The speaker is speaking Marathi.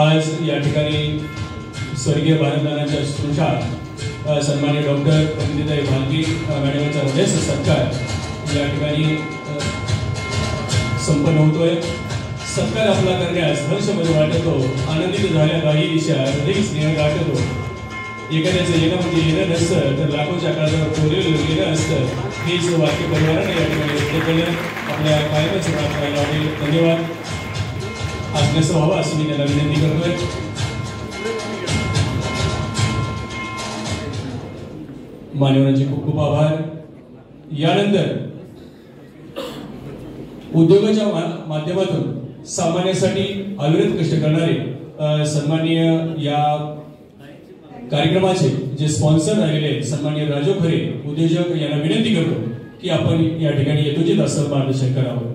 आज या ठिकाणी स्वर्गीय भारतनानांच्या स्मृशात सन्मान्य डॉक्टर पंडिताई भालके मॅडमचा हृदय सत्कार या ठिकाणी संपन्न होतोय। सत्कार आपला करण्यास हर्षमध्ये वाटतो, आनंदित झाल्या बाही दिशा हृदय स्नेह गाठतो। एखाद्याचं येणं म्हणजे येणं नसतं तर लाखोच्या काळावर कोरलेलं येणं असतं, हेच वाक्य परिवाराने या ठिकाणी व्यक्त केलं। आपल्या कायमच राहत राहायला आवडेल। धन्यवाद। आज नसं व्हावं असं मी त्याला विनंती करतोय। मान्यवरांचे खूप खूप आभार। यानंतर उद्योगाच्या माध्यमातून सामान्यासाठी अविरत कष्ट करणारे सन्माननीय या कार्यक्रमाचे जे स्पॉन्सर राहिलेले आहेत सन्माननीय राजू खरे उद्योजक यांना विनंती करतो की आपण या ठिकाणी यथोचित असं मार्गदर्शन करावं।